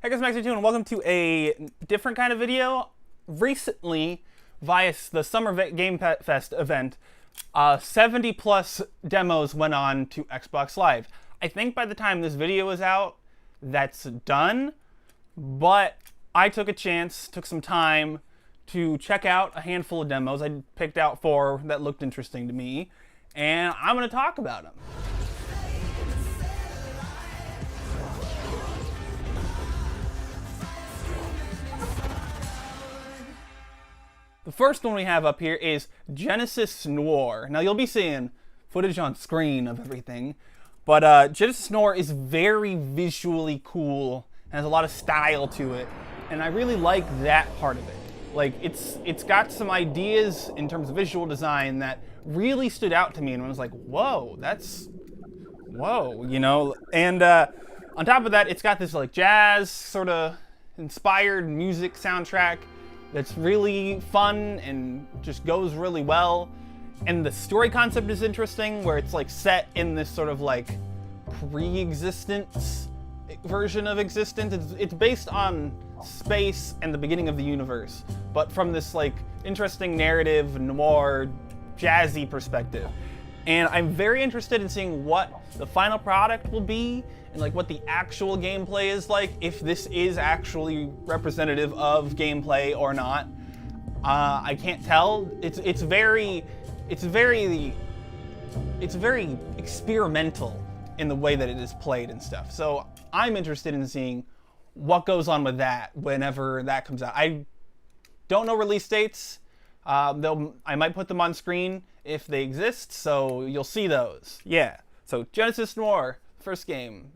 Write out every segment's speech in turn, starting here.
Hey guys, Max and welcome to a different kind of video. Recently, via the Summer Game Fest event, 70 plus demos went on to Xbox Live. I think by the time this video is out, that's done, but I took a chance, took some time to check out a handful of demos. I picked out 4 that looked interesting to me, and I'm going to talk about them. The first one we have up here is Genesis Noir. Now you'll be seeing footage on screen of everything, but Genesis Noir is very visually cool, has a lot of style to it, and I really like that part of it. Like it's got some ideas in terms of visual design that really stood out to me, and I was like, whoa, whoa, you know. And on top of that, it's got this like jazz sort of inspired music soundtrack that's really fun and just goes really well. And the story concept is interesting, where it's like set in this sort of like pre-existence version of existence. It's based on space and the beginning of the universe, but from this like interesting narrative, noir, jazzy perspective. And I'm very interested in seeing what the final product will be and like what the actual gameplay is like, if this is actually representative of gameplay or not. I can't tell. It's very experimental in the way that it is played and stuff. So I'm interested in seeing what goes on with that whenever that comes out. I don't know release dates. I might put them on screen if they exist, so you'll see those. Yeah. So Genesis Noir, first game.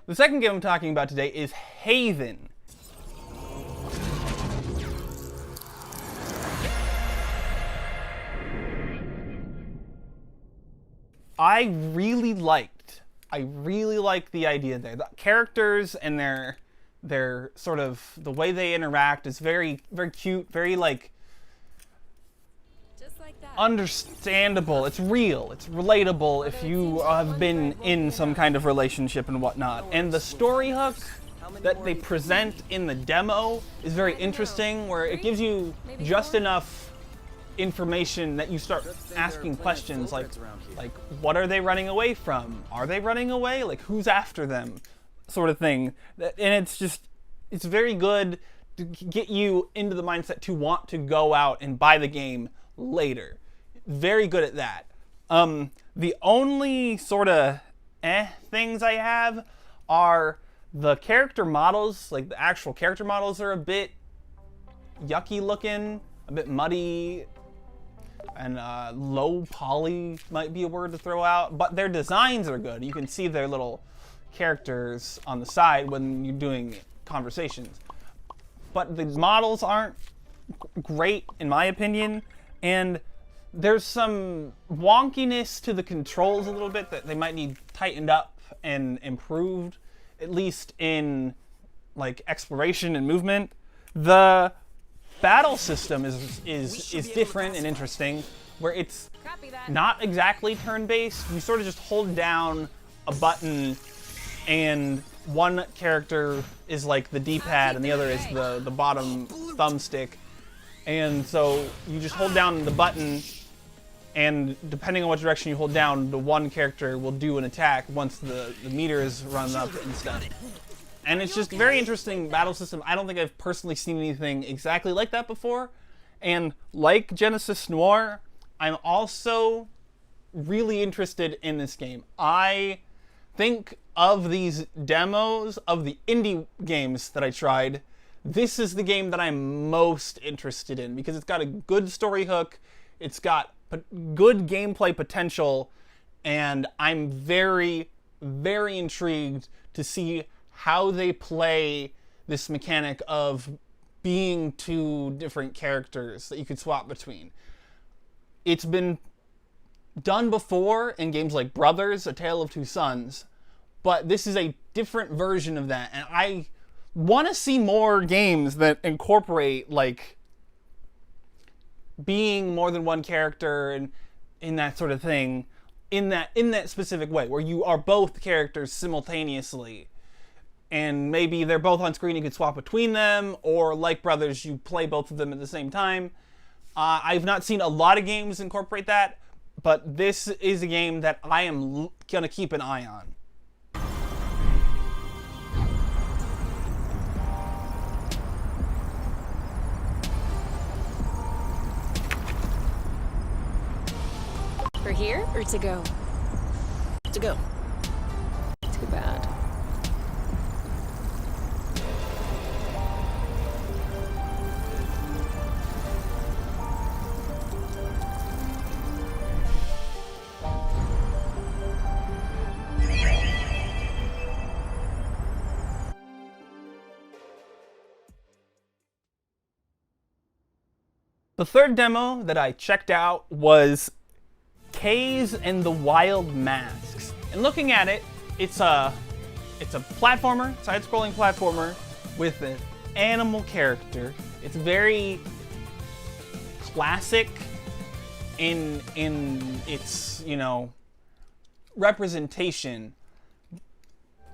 The second game I'm talking about today is Haven. I really liked the idea there. The characters and their sort of the way they interact is very, very cute, very like understandable. It's real. It's relatable if you have been in some kind of relationship and whatnot. And the story hook that they present in the demo is very interesting, where it gives you just enough information that you start asking questions like what are they running away from? Are they running away? Like, who's after them? Sort of thing. And it's very good to get you into the mindset to want to go out and buy the game later. Very good at that. The only sort of things I have are the character models. Like, the actual character models are a bit yucky looking, a bit muddy, and low poly might be a word to throw out, but their designs are good. You can see their little characters on the side when you're doing conversations. But the models aren't great, in my opinion, and there's some wonkiness to the controls a little bit that they might need tightened up and improved, at least in like exploration and movement. The battle system is different and interesting, where it's not exactly turn-based. You sort of just hold down a button and one character is like the D-pad and the other is the bottom thumbstick. And so you just hold down the button, and depending on what direction you hold down, the one character will do an attack once the meter is run up and stuff. And it's just a very interesting battle system. I don't think I've personally seen anything exactly like that before. And like Genesis Noir, I'm also really interested in this game. I think of these demos, of the indie games that I tried, this is the game that I'm most interested in because it's got a good story hook, it's got good gameplay potential, and I'm very, very intrigued to see how they play this mechanic of being two different characters that you could swap between. It's been done before in games like Brothers, A Tale of Two Sons, but this is a different version of that, and I want to see more games that incorporate, like, being more than one character and in that sort of thing, in that specific way, where you are both characters simultaneously. And maybe they're both on screen, you can swap between them, or like Brothers, you play both of them at the same time. I've not seen a lot of games incorporate that, but this is a game that I am going to keep an eye on. For here or to go? To go. Too bad. The third demo that I checked out was Kaze and the Wild Masks. And looking at it, it's a platformer, side-scrolling platformer with an animal character. It's very classic in its, representation.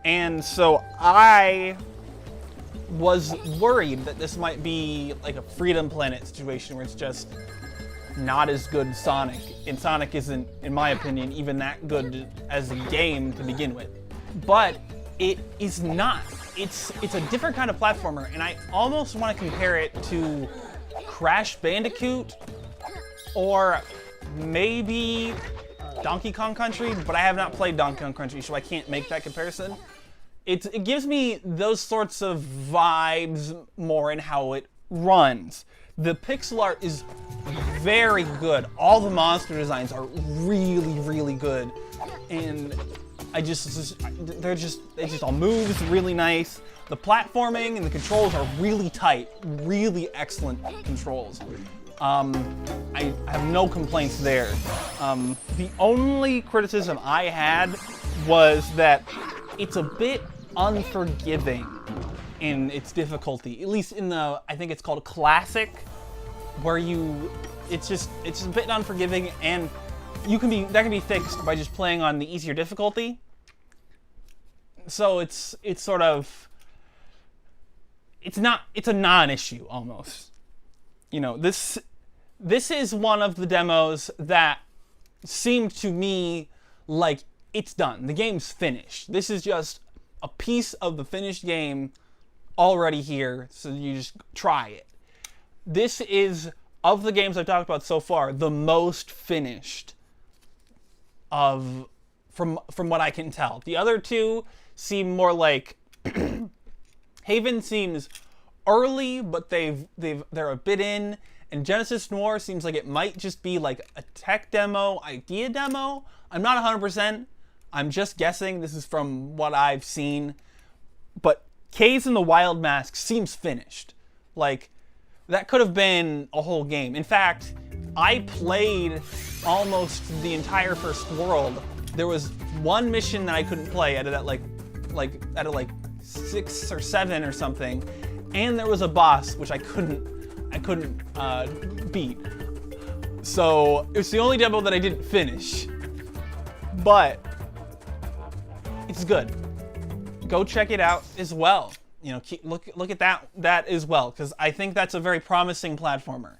And so I was worried that this might be like a Freedom Planet situation where it's just not as good as Sonic, and Sonic isn't, in my opinion, even that good as a game to begin with. But it is not. It's a different kind of platformer, and I almost want to compare it to Crash Bandicoot or maybe Donkey Kong Country, but I have not played Donkey Kong Country, so I can't make that comparison. It gives me those sorts of vibes more in how it runs. The pixel art is very good. All the monster designs are really, really good. And it just all moves really nice. The platforming and the controls are really tight, really excellent controls. I have no complaints there. The only criticism I had was that it's a bit unforgiving in its difficulty, at least in the, I think it's called Classic, where it's a bit unforgiving, and that can be fixed by just playing on the easier difficulty. So it's a non-issue almost. This is one of the demos that seemed to me like it's done. The game's finished. This is just a piece of the finished game already here, so you just try it. This is, of the games I've talked about so far, the most finished from what I can tell. The other two seem more like Haven seems early, but they're a bit in, and Genesis Noir seems like it might just be like a tech demo, idea demo. I'm not 100%. I'm just guessing. This is from what I've seen. But Kaze and the Wild Mask seems finished. Like, that could have been a whole game. In fact, I played almost the entire first world. There was one mission that I couldn't play out of like 6 or 7 or something, and there was a boss which I couldn't beat. So it was the only demo that I didn't finish, but it's good. Go check it out as well. Look at that as well, because I think that's a very promising platformer.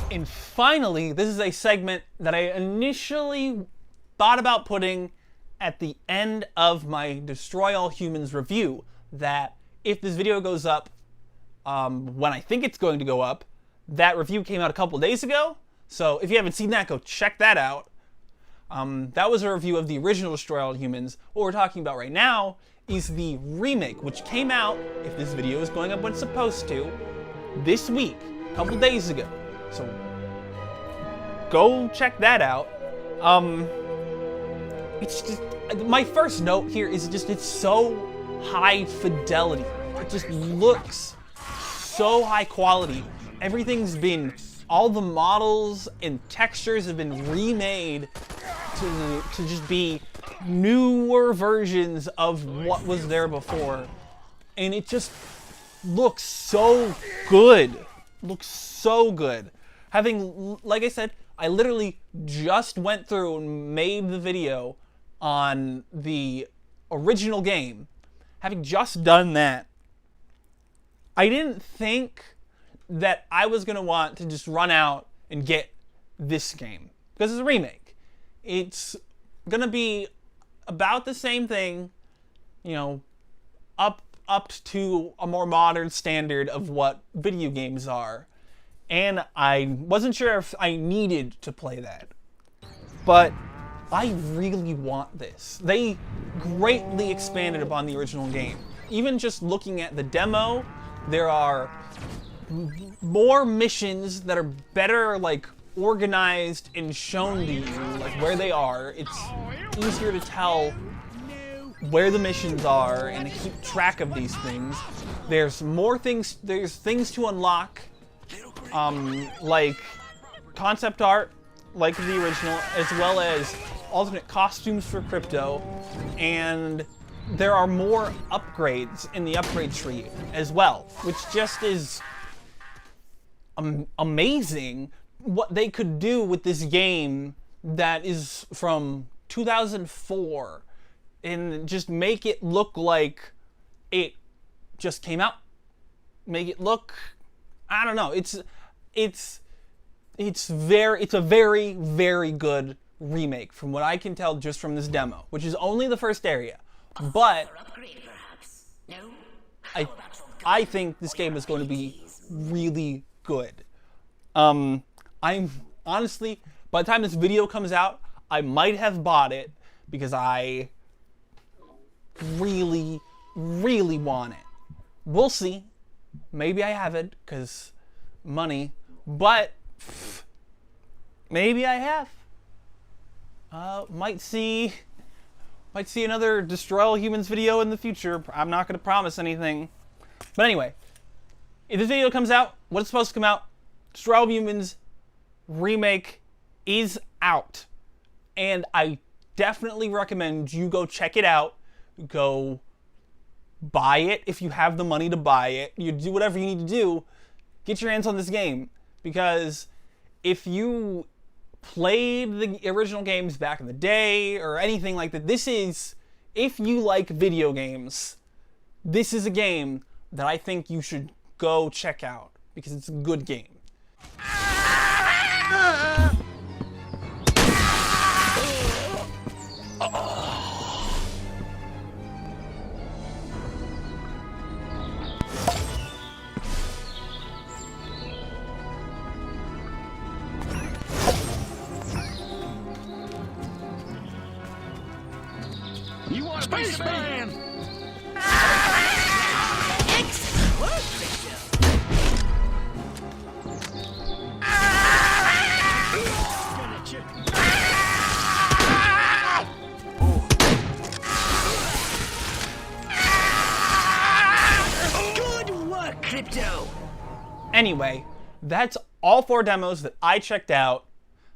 And finally, this is a segment that I initially thought about putting at the end of my Destroy All Humans review, that if this video goes up when I think it's going to go up, that review came out a couple days ago, so if you haven't seen that, go check that out. That was a review of the original Destroy All Humans. What we're talking about right now is the remake, which came out, if this video is going up when it's supposed to, this week, a couple days ago. So go check that out. It's just, my first note here is just, it's so high fidelity. It just looks so high quality. Everything's been, all the models and textures have been remade to just be newer versions of what was there before. And it just looks so good. Looks so good. Having, like I said, I literally just went through and made the video on the original game. Having just done that, I didn't think that I was going to want to just run out and get this game, because it's a remake. It's going to be about the same thing, you know, up to a more modern standard of what video games are. And I wasn't sure if I needed to play that. But I really want this. They greatly expanded upon the original game. Even just looking at the demo, there are more missions that are better, like, organized and shown to you, like where they are. It's easier to tell where the missions are and to keep track of these things. There's more things, there's things to unlock, like concept art, like the original, as well as alternate costumes for Crypto, and there are more upgrades in the upgrade tree as well, which just is amazing what they could do with this game that is from 2004 and just make it look like it just came out. Make it look, I don't know, it's a very, very good remake from what I can tell just from this demo, which is only the first area. But I think this game is going to be really good. I'm honestly, by the time this video comes out, I might have bought it because I really, really want it. We'll see. Maybe I haven't because money, but maybe I have. Might see another Destroy All Humans video in the future. I'm not going to promise anything. But anyway, if this video comes out, when it's supposed to come out, Destroy All Humans remake is out. And I definitely recommend you go check it out. Go buy it if you have the money to buy it. You do whatever you need to do. Get your hands on this game. Because if you played the original games back in the day or anything like that, this is, if you like video games, this is a game that I think you should go check out because it's a good game. You want Spaceman! Good work, Crypto! Anyway, that's all 4 demos that I checked out.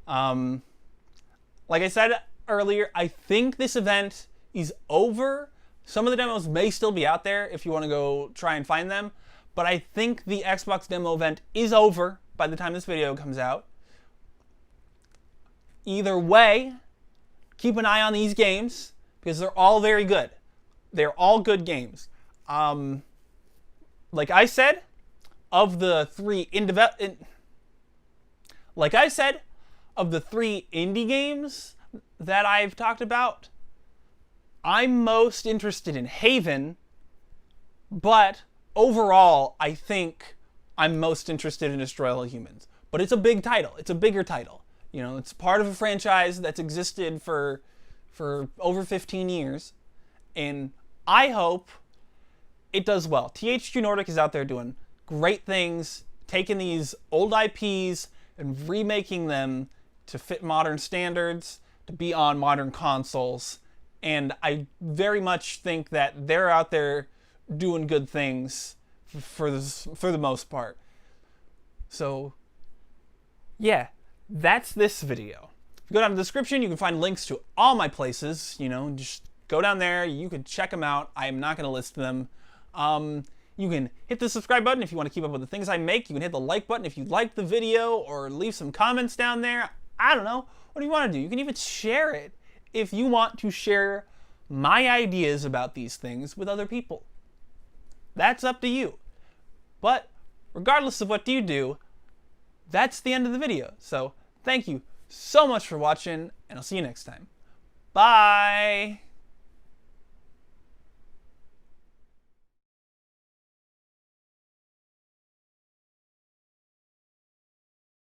Like I said earlier, I think this event is over. Some of the demos may still be out there if you want to go try and find them, but I think the Xbox demo event is over by the time this video comes out. Either way, keep an eye on these games because they're all very good. They're all good games. Like I said, of the three indie games that I've talked about, I'm most interested in Haven, but overall, I think I'm most interested in Destroy All Humans. But it's a big title. It's a bigger title. You know, it's part of a franchise that's existed for over 15 years, and I hope it does well. THQ Nordic is out there doing great things, taking these old IPs and remaking them to fit modern standards, to be on modern consoles, and I very much think that they're out there doing good things for the most part. So, yeah, that's this video. If you go down to the description, you can find links to all my places. You know, just go down there. You can check them out. I am not going to list them. You can hit the subscribe button if you want to keep up with the things I make. You can hit the like button if you like the video, or leave some comments down there. I don't know. What do you want to do? You can even share it if you want to share my ideas about these things with other people. That's up to you. But regardless of what you do, that's the end of the video. So thank you so much for watching, and I'll see you next time. Bye!